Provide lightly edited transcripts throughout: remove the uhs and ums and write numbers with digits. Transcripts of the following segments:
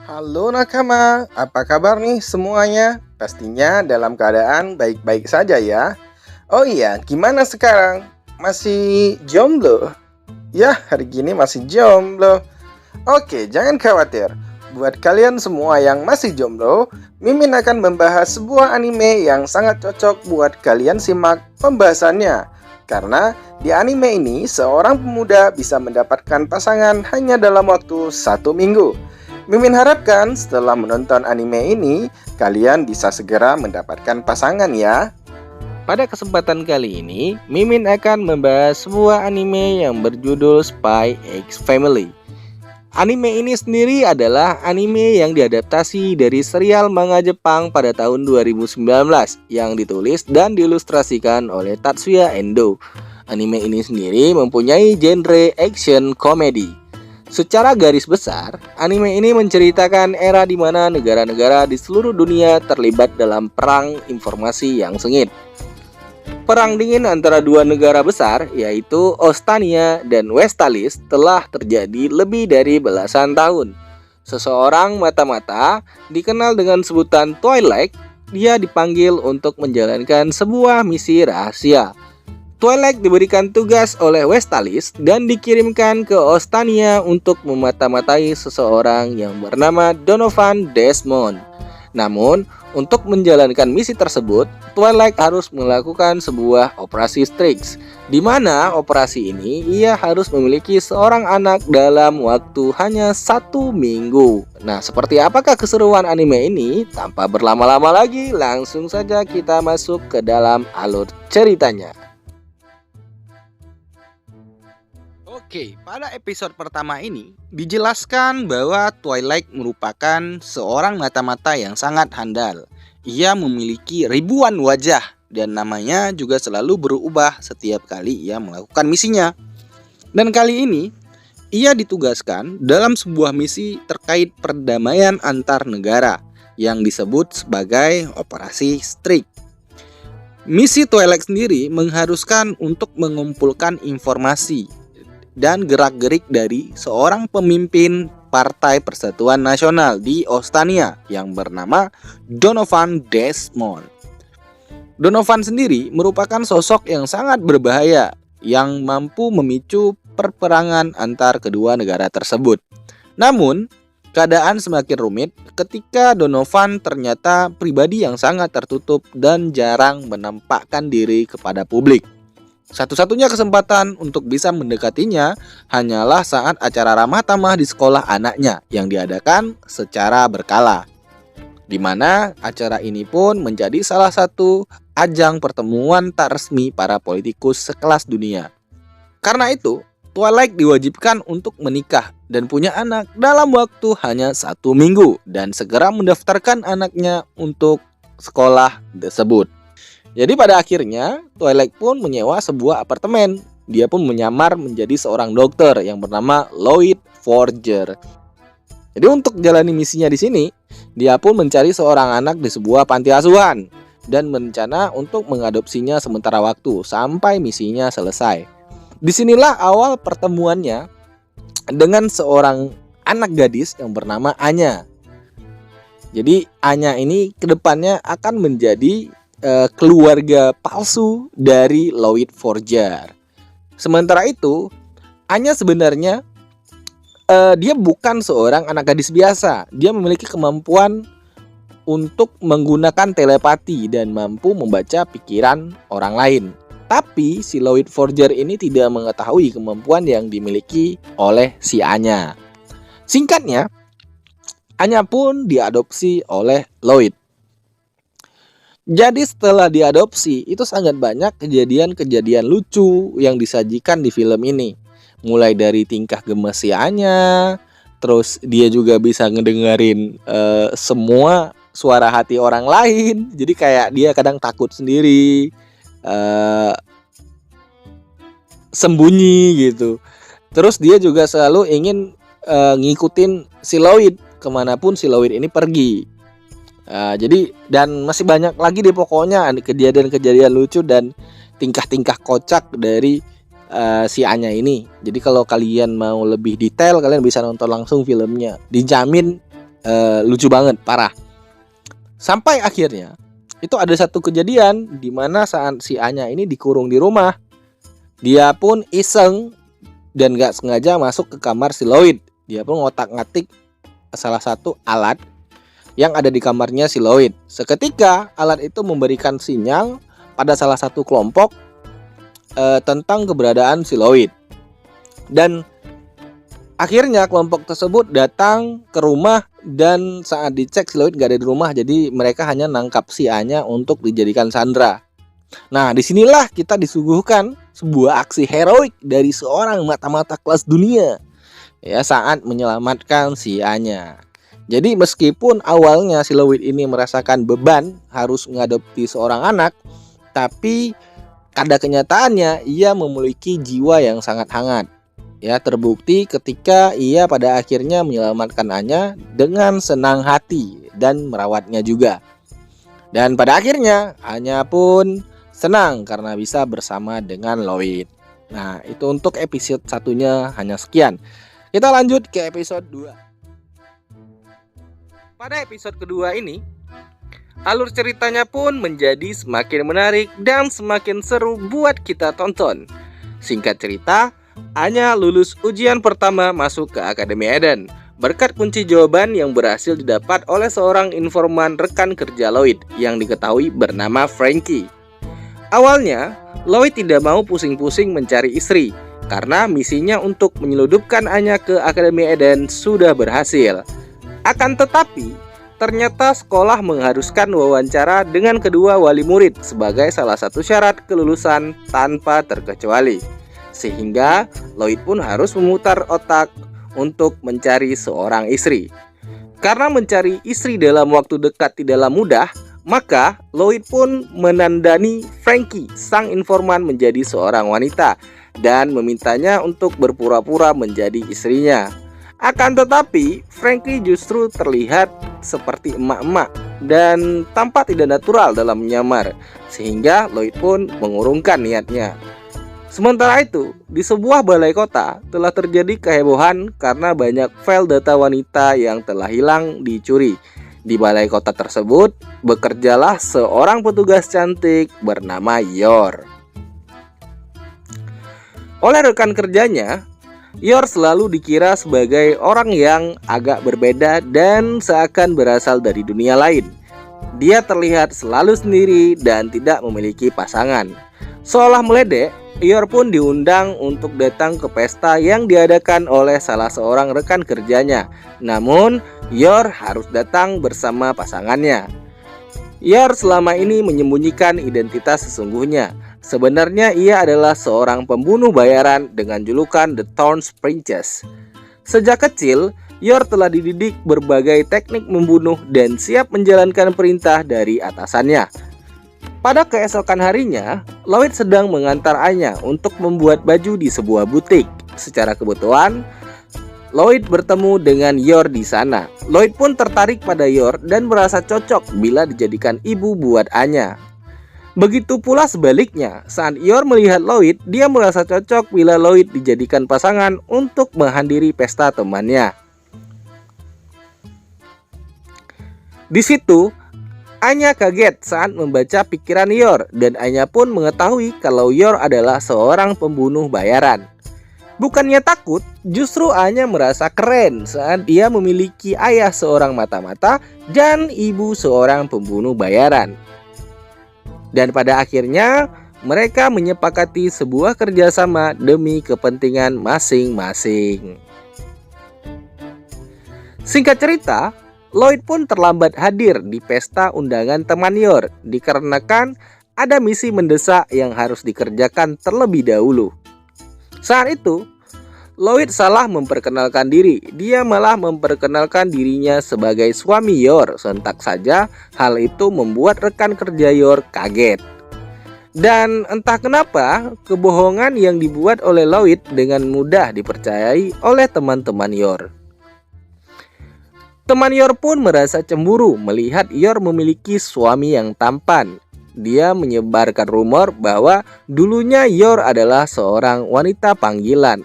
Halo nakama, apa kabar nih semuanya? Pastinya dalam keadaan baik-baik saja ya. Oh iya, gimana sekarang? Masih jomblo? Ya, hari gini masih jomblo. Oke, jangan khawatir. Buat kalian semua yang masih jomblo, Mimin akan membahas sebuah anime yang sangat cocok buat kalian simak pembahasannya. Karena di anime ini, seorang pemuda bisa mendapatkan pasangan hanya dalam waktu 1 minggu. Mimin harapkan setelah menonton anime ini, kalian bisa segera mendapatkan pasangan ya. Pada kesempatan kali ini, Mimin akan membahas sebuah anime yang berjudul Spy X Family. Anime ini sendiri adalah anime yang diadaptasi dari serial manga Jepang pada tahun 2019 yang ditulis dan diilustrasikan oleh Tatsuya Endo. Anime ini sendiri mempunyai genre action komedi. Secara garis besar, anime ini menceritakan era di mana negara-negara di seluruh dunia terlibat dalam perang informasi yang sengit. Perang dingin antara dua negara besar, yaitu Ostania dan Westalis, telah terjadi lebih dari belasan tahun. Seseorang mata-mata, dikenal dengan sebutan Twilight, dia dipanggil untuk menjalankan sebuah misi rahasia. Twilight diberikan tugas oleh Westalis dan dikirimkan ke Ostania untuk memata-matai seseorang yang bernama Donovan Desmond. Namun, untuk menjalankan misi tersebut, Twilight harus melakukan sebuah operasi Strix, di mana operasi ini ia harus memiliki seorang anak dalam waktu hanya 1 minggu. Nah, seperti apakah keseruan anime ini? Tanpa berlama-lama lagi, langsung saja kita masuk ke dalam alur ceritanya. Oke, pada episode pertama ini dijelaskan bahwa Twilight merupakan seorang mata-mata yang sangat handal. Ia memiliki ribuan wajah dan namanya juga selalu berubah setiap kali ia melakukan misinya. Dan kali ini ia ditugaskan dalam sebuah misi terkait perdamaian antar negara yang disebut sebagai Operasi Strix. Misi Twilight sendiri mengharuskan untuk mengumpulkan informasi dan gerak-gerik dari seorang pemimpin Partai Persatuan Nasional di Ostania yang bernama Donovan Desmond. Donovan sendiri merupakan sosok yang sangat berbahaya yang mampu memicu perperangan antar kedua negara tersebut. Namun, keadaan semakin rumit ketika Donovan ternyata pribadi yang sangat tertutup dan jarang menampakkan diri kepada publik. Satu-satunya kesempatan untuk bisa mendekatinya hanyalah saat acara ramah tamah di sekolah anaknya yang diadakan secara berkala. Di mana acara ini pun menjadi salah satu ajang pertemuan tak resmi para politikus sekelas dunia. Karena itu, Twilight diwajibkan untuk menikah dan punya anak dalam waktu hanya 1 minggu dan segera mendaftarkan anaknya untuk sekolah tersebut. Jadi pada akhirnya Twilight pun menyewa sebuah apartemen. Dia pun menyamar menjadi seorang dokter yang bernama Lloyd Forger. Jadi untuk jalani misinya di sini, dia pun mencari seorang anak di sebuah panti asuhan dan berencana untuk mengadopsinya sementara waktu sampai misinya selesai. Disinilah awal pertemuannya dengan seorang anak gadis yang bernama Anya. Jadi Anya ini kedepannya akan menjadi keluarga palsu dari Lloyd Forger. Sementara itu, Anya sebenarnya dia bukan seorang anak gadis biasa. Dia memiliki kemampuan untuk menggunakan telepati dan mampu membaca pikiran orang lain. Tapi si Lloyd Forger ini tidak mengetahui kemampuan yang dimiliki oleh si Anya. Singkatnya, Anya pun diadopsi oleh Lloyd. Jadi setelah diadopsi, itu sangat banyak kejadian-kejadian lucu yang disajikan di film ini. Mulai dari tingkah gemesiannya, terus dia juga bisa ngedengerin semua suara hati orang lain. Jadi kayak dia kadang takut sendiri, sembunyi gitu. Terus dia juga selalu ingin ngikutin si Lloyd kemanapun si Lloyd ini pergi. Jadi dan masih banyak lagi deh pokoknya kejadian-kejadian lucu dan tingkah-tingkah kocak dari si Anya ini. Jadi kalau kalian mau lebih detail, kalian bisa nonton langsung filmnya. Dijamin lucu banget, parah. Sampai akhirnya itu ada satu kejadian di mana saat si Anya ini dikurung di rumah, dia pun iseng dan gak sengaja masuk ke kamar si Lloyd. Dia pun ngotak-ngatik salah satu alat yang ada di kamarnya si Lloyd. Seketika alat itu memberikan sinyal pada salah satu kelompok tentang keberadaan si Lloyd. Dan akhirnya kelompok tersebut datang ke rumah dan saat dicek si Lloyd gak ada di rumah. Jadi mereka hanya nangkap si Anya untuk dijadikan sandera. Nah, disinilah kita disuguhkan sebuah aksi heroik dari seorang mata-mata kelas dunia ya saat menyelamatkan si Anya. Jadi meskipun awalnya si Lloyd ini merasakan beban harus menghadapi seorang anak, tapi pada kenyataannya ia memiliki jiwa yang sangat hangat. Ya, terbukti ketika ia pada akhirnya menyelamatkan Anya dengan senang hati dan merawatnya juga. Dan pada akhirnya Anya pun senang karena bisa bersama dengan Lloyd. Nah, itu untuk episode satunya hanya sekian. Kita lanjut ke episode 2. Pada episode kedua ini, alur ceritanya pun menjadi semakin menarik dan semakin seru buat kita tonton. Singkat cerita, Anya lulus ujian pertama masuk ke Akademi Eden berkat kunci jawaban yang berhasil didapat oleh seorang informan rekan kerja Lloyd yang diketahui bernama Frankie. Awalnya, Lloyd tidak mau pusing-pusing mencari istri karena misinya untuk menyeludupkan Anya ke Akademi Eden sudah berhasil. Akan tetapi, ternyata sekolah mengharuskan wawancara dengan kedua wali murid sebagai salah satu syarat kelulusan tanpa terkecuali. Sehingga Lloyd pun harus memutar otak untuk mencari seorang istri. Karena mencari istri dalam waktu dekat tidaklah mudah, maka Lloyd pun menandani Frankie, sang informan, menjadi seorang wanita dan memintanya untuk berpura-pura menjadi istrinya. Akan tetapi, Frankie justru terlihat seperti emak-emak dan tampak tidak natural dalam menyamar, sehingga Lloyd pun mengurungkan niatnya. Sementara itu, di sebuah balai kota telah terjadi kehebohan karena banyak file data wanita yang telah hilang dicuri. Di balai kota tersebut bekerjalah seorang petugas cantik bernama Yor. Oleh rekan kerjanya, Yor selalu dikira sebagai orang yang agak berbeda dan seakan berasal dari dunia lain. Dia terlihat selalu sendiri dan tidak memiliki pasangan. Seolah meledek, Yor pun diundang untuk datang ke pesta yang diadakan oleh salah seorang rekan kerjanya. Namun, Yor harus datang bersama pasangannya. Yor selama ini menyembunyikan identitas sesungguhnya. Sebenarnya ia adalah seorang pembunuh bayaran dengan julukan The Thorns Princess. Sejak kecil, Yor telah dididik berbagai teknik membunuh dan siap menjalankan perintah dari atasannya. Pada keesokan harinya, Lloyd sedang mengantar Anya untuk membuat baju di sebuah butik. Secara kebetulan, Lloyd bertemu dengan Yor di sana. Lloyd pun tertarik pada Yor dan merasa cocok bila dijadikan ibu buat Anya. Begitu pula sebaliknya, saat Yor melihat Lloyd, dia merasa cocok bila Lloyd dijadikan pasangan untuk menghadiri pesta temannya. Di situ, Anya kaget saat membaca pikiran Yor dan Anya pun mengetahui kalau Yor adalah seorang pembunuh bayaran. Bukannya takut, justru Anya merasa keren saat dia memiliki ayah seorang mata-mata dan ibu seorang pembunuh bayaran. Dan pada akhirnya mereka menyepakati sebuah kerjasama demi kepentingan masing-masing. Singkat cerita, Lloyd pun terlambat hadir di pesta undangan teman Yor dikarenakan ada misi mendesak yang harus dikerjakan terlebih dahulu. Saat itu, Lloyd salah memperkenalkan diri. Dia malah memperkenalkan dirinya sebagai suami Yor. Sontak saja hal itu membuat rekan kerja Yor kaget. Dan entah kenapa, kebohongan yang dibuat oleh Lloyd dengan mudah dipercayai oleh teman-teman Yor. Teman Yor pun merasa cemburu melihat Yor memiliki suami yang tampan. Dia menyebarkan rumor bahwa dulunya Yor adalah seorang wanita panggilan.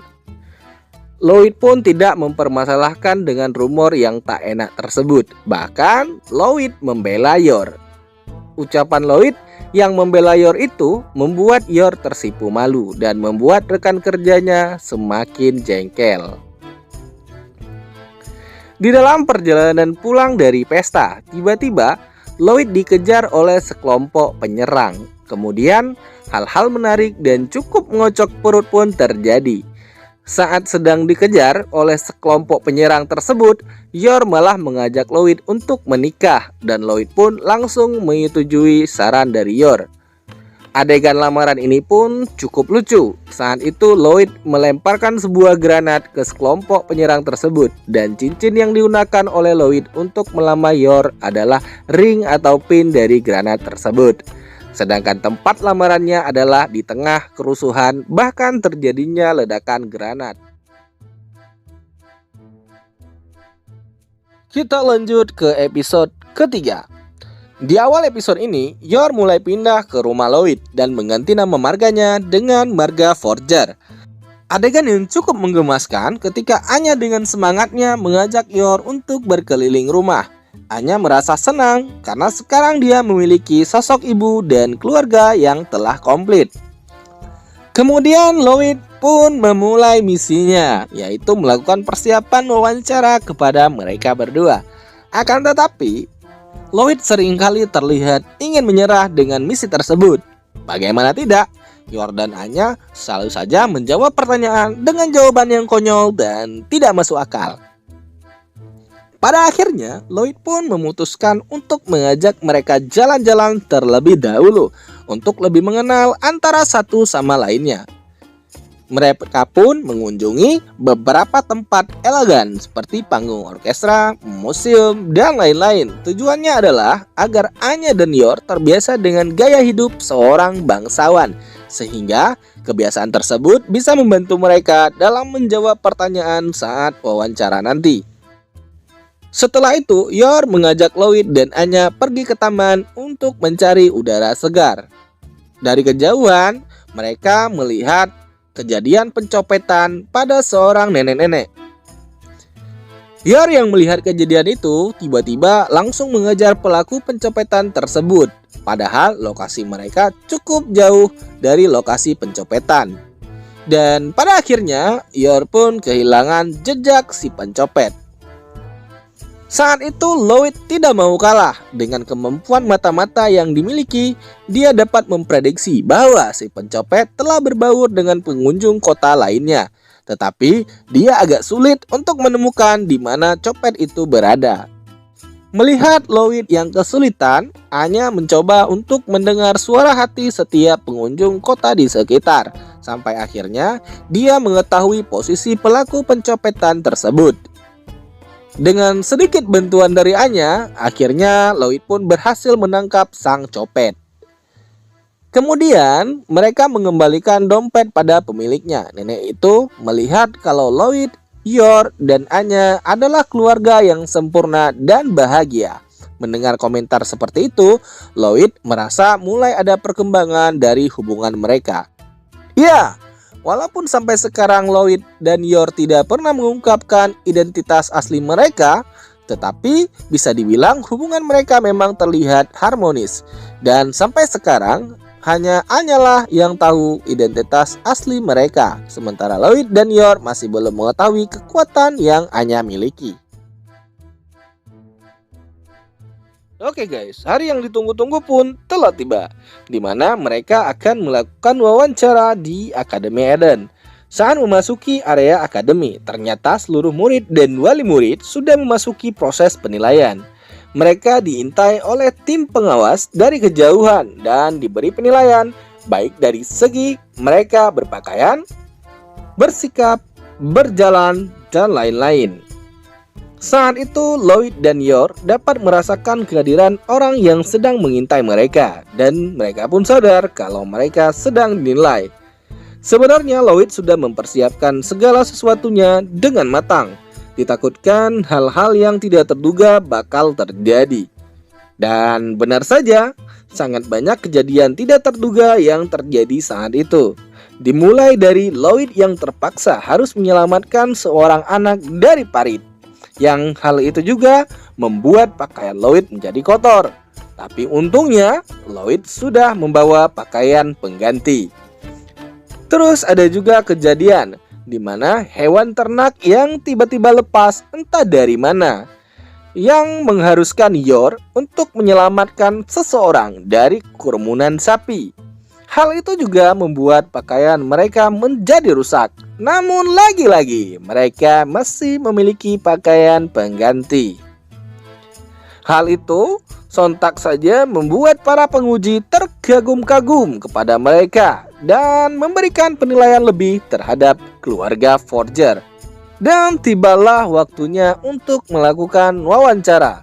Lloyd pun tidak mempermasalahkan dengan rumor yang tak enak tersebut. Bahkan Lloyd membela Yor. Ucapan Lloyd yang membela Yor itu membuat Yor tersipu malu dan membuat rekan kerjanya semakin jengkel. Di dalam perjalanan pulang dari pesta, tiba-tiba Lloyd dikejar oleh sekelompok penyerang. Kemudian hal-hal menarik dan cukup mengocok perut pun terjadi. Saat sedang dikejar oleh sekelompok penyerang tersebut, Yor malah mengajak Lloyd untuk menikah dan Lloyd pun langsung menyetujui saran dari Yor. Adegan lamaran ini pun cukup lucu. Saat itu Lloyd melemparkan sebuah granat ke sekelompok penyerang tersebut dan cincin yang digunakan oleh Lloyd untuk melamar Yor adalah ring atau pin dari granat tersebut. Sedangkan tempat lamarannya adalah di tengah kerusuhan, bahkan terjadinya ledakan granat. Kita lanjut ke episode ketiga. Di awal episode ini, Yor mulai pindah ke rumah Lloyd dan mengganti nama marganya dengan marga Forger. Adegan yang cukup menggemaskan ketika Anya dengan semangatnya mengajak Yor untuk berkeliling rumah. Anya merasa senang karena sekarang dia memiliki sosok ibu dan keluarga yang telah komplit. Kemudian Lloyd pun memulai misinya, yaitu melakukan persiapan wawancara kepada mereka berdua. Akan tetapi, Lloyd seringkali terlihat ingin menyerah dengan misi tersebut. Bagaimana tidak, Yor dan Anya selalu saja menjawab pertanyaan dengan jawaban yang konyol dan tidak masuk akal. Pada akhirnya, Lloyd pun memutuskan untuk mengajak mereka jalan-jalan terlebih dahulu untuk lebih mengenal antara satu sama lainnya. Mereka pun mengunjungi beberapa tempat elegan seperti panggung orkestra, museum, dan lain-lain. Tujuannya adalah agar Anya dan Yor terbiasa dengan gaya hidup seorang bangsawan, sehingga kebiasaan tersebut bisa membantu mereka dalam menjawab pertanyaan saat wawancara nanti. Setelah itu, Yor mengajak Lloyd dan Anya pergi ke taman untuk mencari udara segar. Dari kejauhan, mereka melihat kejadian pencopetan pada seorang nenek-nenek. Yor yang melihat kejadian itu tiba-tiba langsung mengejar pelaku pencopetan tersebut. Padahal lokasi mereka cukup jauh dari lokasi pencopetan. Dan pada akhirnya, Yor pun kehilangan jejak si pencopet. Saat itu Lloyd tidak mau kalah. Dengan kemampuan mata-mata yang dimiliki, dia dapat memprediksi bahwa si pencopet telah berbaur dengan pengunjung kota lainnya. Tetapi dia agak sulit untuk menemukan di mana copet itu berada. Melihat Lloyd yang kesulitan, Anya mencoba untuk mendengar suara hati setiap pengunjung kota di sekitar. Sampai akhirnya dia mengetahui posisi pelaku pencopetan tersebut. Dengan sedikit bantuan dari Anya, akhirnya Lloyd pun berhasil menangkap sang copet. Kemudian, mereka mengembalikan dompet pada pemiliknya. Nenek itu melihat kalau Lloyd, Yor, dan Anya adalah keluarga yang sempurna dan bahagia. Mendengar komentar seperti itu, Lloyd merasa mulai ada perkembangan dari hubungan mereka. Ya, walaupun sampai sekarang Lloyd dan Yor tidak pernah mengungkapkan identitas asli mereka, tetapi bisa dibilang hubungan mereka memang terlihat harmonis. Dan sampai sekarang, hanya Anya lah yang tahu identitas asli mereka. Sementara Lloyd dan Yor masih belum mengetahui kekuatan yang Anya miliki. Oke guys, hari yang ditunggu-tunggu pun telah tiba, di mana mereka akan melakukan wawancara di Akademi Eden. Saat memasuki area akademi, ternyata seluruh murid dan wali murid sudah memasuki proses penilaian. Mereka diintai oleh tim pengawas dari kejauhan dan diberi penilaian baik dari segi mereka berpakaian, bersikap, berjalan, dan lain-lain. Saat itu Lloyd dan Yor dapat merasakan kehadiran orang yang sedang mengintai mereka, dan mereka pun sadar kalau mereka sedang dinilai. Sebenarnya Lloyd sudah mempersiapkan segala sesuatunya dengan matang. Ditakutkan hal-hal yang tidak terduga bakal terjadi. Dan benar saja, sangat banyak kejadian tidak terduga yang terjadi saat itu. Dimulai dari Lloyd yang terpaksa harus menyelamatkan seorang anak dari parit. Yang hal itu juga membuat pakaian Lloyd menjadi kotor. Tapi untungnya Lloyd sudah membawa pakaian pengganti. Terus ada juga kejadian di mana hewan ternak yang tiba-tiba lepas entah dari mana, yang mengharuskan Yor untuk menyelamatkan seseorang dari kerumunan sapi. Hal itu juga membuat pakaian mereka menjadi rusak. Namun lagi-lagi mereka masih memiliki pakaian pengganti. Hal itu sontak saja membuat para penguji terkagum-kagum kepada mereka dan memberikan penilaian lebih terhadap keluarga Forger. Dan tibalah waktunya untuk melakukan wawancara.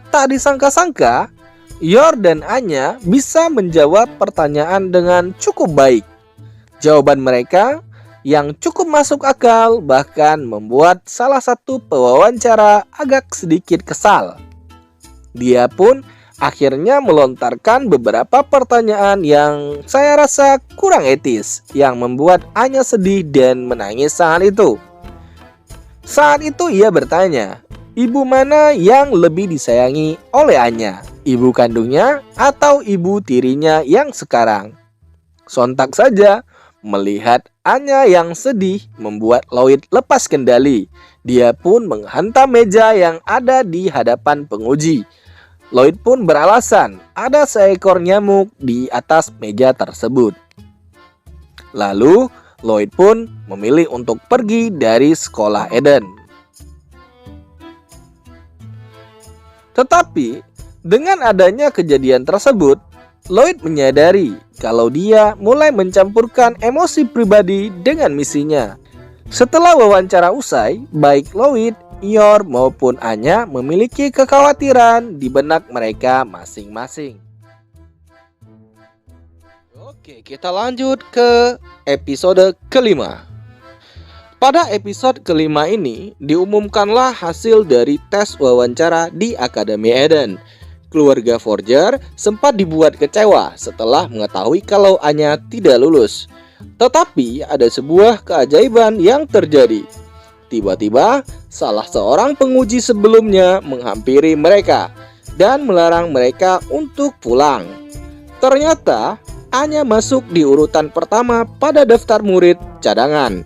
Tak disangka-sangka, Yor dan Anya bisa menjawab pertanyaan dengan cukup baik. Jawaban mereka yang cukup masuk akal bahkan membuat salah satu pewawancara agak sedikit kesal. Dia pun akhirnya melontarkan beberapa pertanyaan yang saya rasa kurang etis, yang membuat Anya sedih dan menangis saat itu. Saat itu ia bertanya, ibu mana yang lebih disayangi oleh Anya? Ibu kandungnya atau ibu tirinya yang sekarang? Sontak saja melihat Anya yang sedih membuat Lloyd lepas kendali. Dia pun menghantam meja yang ada di hadapan penguji. Lloyd pun beralasan ada seekor nyamuk di atas meja tersebut. Lalu Lloyd pun memilih untuk pergi dari sekolah Eden. Tetapi dengan adanya kejadian tersebut, Lloyd menyadari kalau dia mulai mencampurkan emosi pribadi dengan misinya. Setelah wawancara usai, baik Lloyd, Yor maupun Anya memiliki kekhawatiran di benak mereka masing-masing. Oke, kita lanjut ke episode kelima. Pada episode kelima ini diumumkanlah hasil dari tes wawancara di Akademi Eden. Keluarga Forger sempat dibuat kecewa setelah mengetahui kalau Anya tidak lulus. Tetapi ada sebuah keajaiban yang terjadi. Tiba-tiba salah seorang penguji sebelumnya menghampiri mereka dan melarang mereka untuk pulang. Ternyata Anya masuk di urutan pertama pada daftar murid cadangan.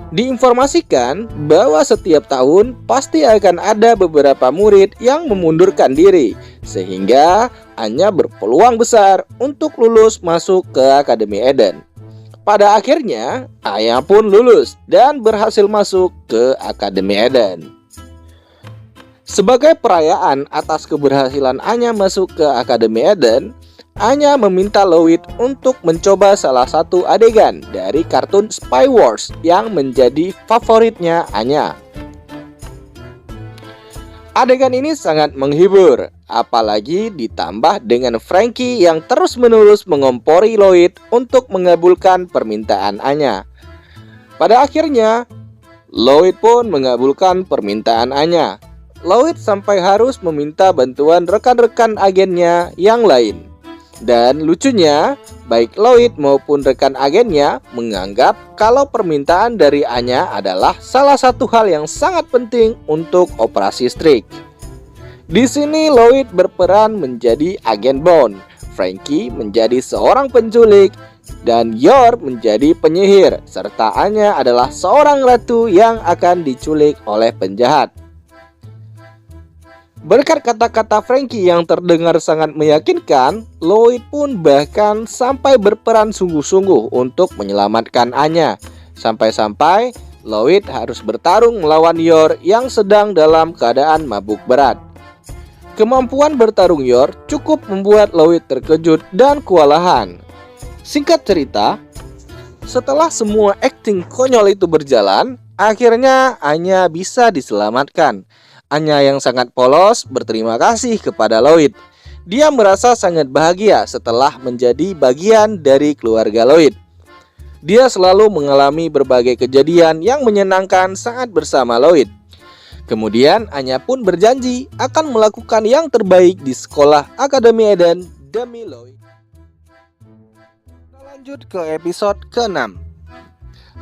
Diinformasikan bahwa setiap tahun pasti akan ada beberapa murid yang memundurkan diri, sehingga Anya berpeluang besar untuk lulus masuk ke Akademi Eden. Pada akhirnya, Anya pun lulus dan berhasil masuk ke Akademi Eden. Sebagai perayaan atas keberhasilan Anya masuk ke Akademi Eden, Anya meminta Lloyd untuk mencoba salah satu adegan dari kartun Spy Wars yang menjadi favoritnya Anya. Adegan ini sangat menghibur, apalagi ditambah dengan Frankie yang terus-menerus mengompori Lloyd untuk mengabulkan permintaan Anya. Pada akhirnya, Lloyd pun mengabulkan permintaan Anya. Lloyd sampai harus meminta bantuan rekan-rekan agennya yang lain. Dan lucunya, baik Lloyd maupun rekan agennya menganggap kalau permintaan dari Anya adalah salah satu hal yang sangat penting untuk operasi Streak. Di sini Lloyd berperan menjadi agen Bond, Frankie menjadi seorang penculik, dan Yor menjadi penyihir, serta Anya adalah seorang ratu yang akan diculik oleh penjahat. Berkat kata-kata Frankie yang terdengar sangat meyakinkan, Lloyd pun bahkan sampai berperan sungguh-sungguh untuk menyelamatkan Anya. Sampai-sampai Lloyd harus bertarung melawan Yor yang sedang dalam keadaan mabuk berat. Kemampuan bertarung Yor cukup membuat Lloyd terkejut dan kewalahan. Singkat cerita, setelah semua akting konyol itu berjalan, akhirnya Anya bisa diselamatkan. Anya yang sangat polos berterima kasih kepada Lloyd. Dia merasa sangat bahagia setelah menjadi bagian dari keluarga Lloyd. Dia selalu mengalami berbagai kejadian yang menyenangkan saat bersama Lloyd. Kemudian Anya pun berjanji akan melakukan yang terbaik di sekolah Akademi Eden demi Lloyd. Lanjut ke episode ke-6.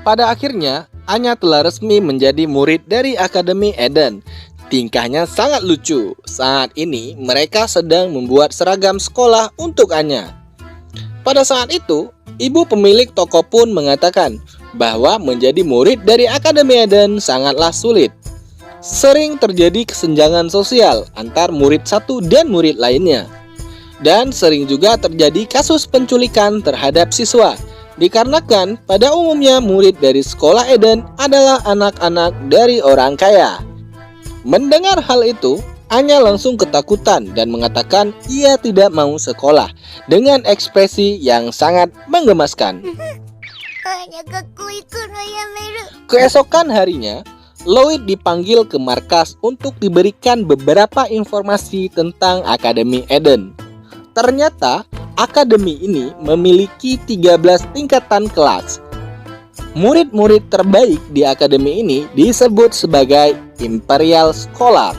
Pada akhirnya, Anya telah resmi menjadi murid dari Akademi Eden. Tingkahnya sangat lucu. Saat ini, mereka sedang membuat seragam sekolah untuk Anya. Pada saat itu, ibu pemilik toko pun mengatakan bahwa menjadi murid dari Akademi Eden sangatlah sulit. Sering terjadi kesenjangan sosial antar murid satu dan murid lainnya. Dan sering juga terjadi kasus penculikan terhadap siswa, dikarenakan pada umumnya murid dari sekolah Eden adalah anak-anak dari orang kaya. Mendengar hal itu, Anya langsung ketakutan dan mengatakan ia tidak mau sekolah dengan ekspresi yang sangat menggemaskan. Keesokan harinya, Lloyd dipanggil ke markas untuk diberikan beberapa informasi tentang Akademi Eden. Ternyata, akademi ini memiliki 13 tingkatan kelas. Murid-murid terbaik di akademi ini disebut sebagai Imperial Scholar.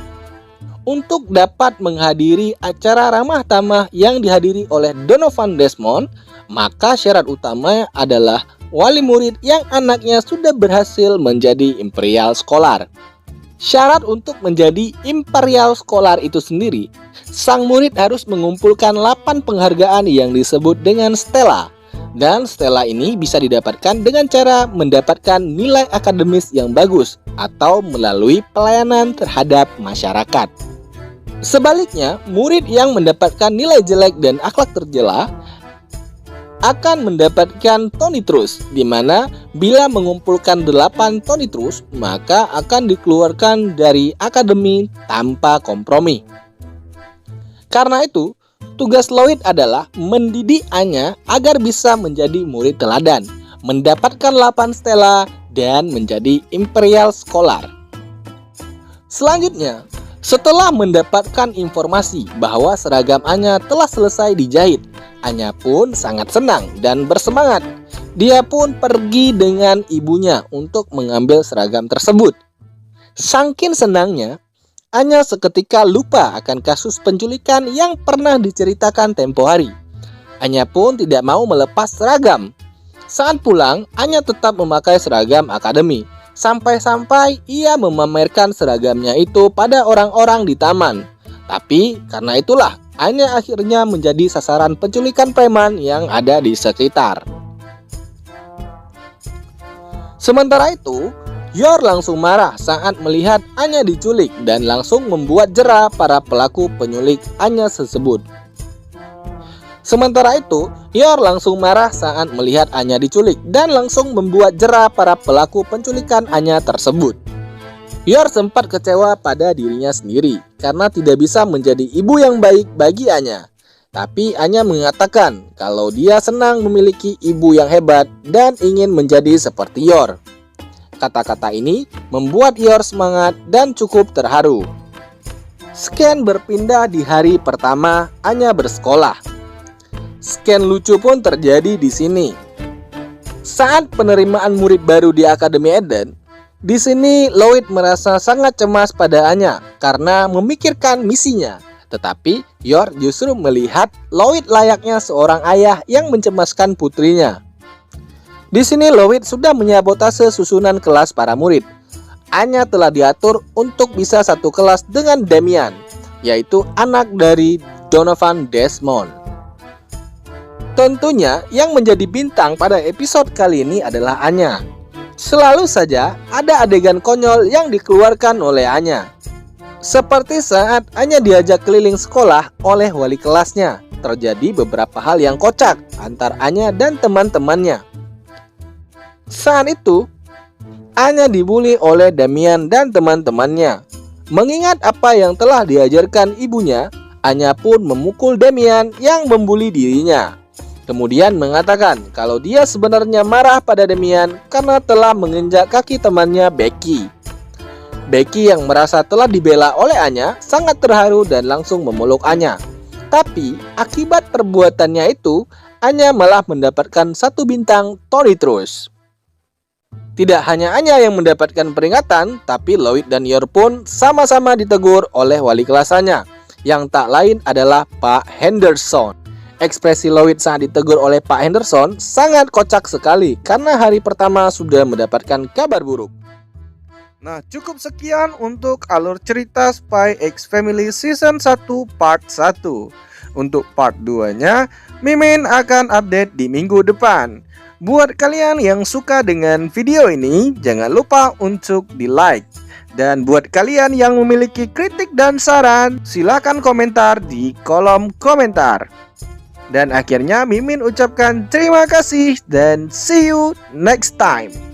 Untuk dapat menghadiri acara ramah tamah yang dihadiri oleh Donovan Desmond, maka syarat utama adalah wali murid yang anaknya sudah berhasil menjadi Imperial Scholar. Syarat untuk menjadi Imperial Scholar itu sendiri, sang murid harus mengumpulkan 8 penghargaan yang disebut dengan Stella. Dan Stella ini bisa didapatkan dengan cara mendapatkan nilai akademis yang bagus atau melalui pelayanan terhadap masyarakat. Sebaliknya, murid yang mendapatkan nilai jelek dan akhlak tercela akan mendapatkan tonitrus, di mana bila mengumpulkan 8 tonitrus, maka akan dikeluarkan dari akademi tanpa kompromi. Karena itu, tugas Lloyd adalah mendidik Anya agar bisa menjadi murid teladan, mendapatkan 8 stella, dan menjadi Imperial Scholar. Selanjutnya, setelah mendapatkan informasi bahwa seragam Anya telah selesai dijahit, Anya pun sangat senang dan bersemangat. Dia pun pergi dengan ibunya untuk mengambil seragam tersebut. Saking senangnya, Anya seketika lupa akan kasus penculikan yang pernah diceritakan tempo hari. Anya pun tidak mau melepas seragam. Saat pulang, Anya tetap memakai seragam akademi. Sampai-sampai ia memamerkan seragamnya itu pada orang-orang di taman. Tapi karena itulah, Anya akhirnya menjadi sasaran penculikan preman yang ada di sekitar. Sementara itu, Yor langsung marah saat melihat Anya diculik dan langsung membuat jera para pelaku penyulik Anya tersebut. Sementara itu, Yor langsung marah saat melihat Anya diculik dan langsung membuat jera para pelaku penculikan Anya tersebut. Yor sempat kecewa pada dirinya sendiri karena tidak bisa menjadi ibu yang baik bagi Anya. Tapi Anya mengatakan kalau dia senang memiliki ibu yang hebat dan ingin menjadi seperti Yor. Kata-kata ini membuat Yor semangat dan cukup terharu. Scan berpindah di hari pertama Anya bersekolah. Scan lucu pun terjadi di sini. Saat penerimaan murid baru di Akademi Eden, di sini Lloyd merasa sangat cemas pada Anya karena memikirkan misinya. Tetapi Yor justru melihat Lloyd layaknya seorang ayah yang mencemaskan putrinya. Di sini Lloyd sudah menyabotase susunan kelas para murid. Anya telah diatur untuk bisa satu kelas dengan Damian, yaitu anak dari Donovan Desmond. Tentunya yang menjadi bintang pada episode kali ini adalah Anya. Selalu saja ada adegan konyol yang dikeluarkan oleh Anya. Seperti saat Anya diajak keliling sekolah oleh wali kelasnya, terjadi beberapa hal yang kocak antar Anya dan teman-temannya. Saat itu, Anya dibully oleh Damian dan teman-temannya. Mengingat apa yang telah diajarkan ibunya, Anya pun memukul Damian yang membuli dirinya. Kemudian mengatakan kalau dia sebenarnya marah pada Damian karena telah menginjak kaki temannya Becky. Becky yang merasa telah dibela oleh Anya sangat terharu dan langsung memeluk Anya. Tapi akibat perbuatannya itu, Anya malah mendapatkan 1 bintang tonitrus. Tidak hanya Anya yang mendapatkan peringatan, tapi Lloyd dan Yor pun sama-sama ditegur oleh wali kelasnya, yang tak lain adalah Pak Henderson. Ekspresi Loid saat ditegur oleh Pak Henderson sangat kocak sekali karena hari pertama sudah mendapatkan kabar buruk. Nah, cukup sekian untuk alur cerita Spy X Family Season 1 Part 1. Untuk part 2-nya, Mimin akan update di minggu depan. Buat kalian yang suka dengan video ini, jangan lupa untuk di-like. Dan buat kalian yang memiliki kritik dan saran, silakan komentar di kolom komentar. Dan akhirnya Mimin ucapkan terima kasih dan see you next time.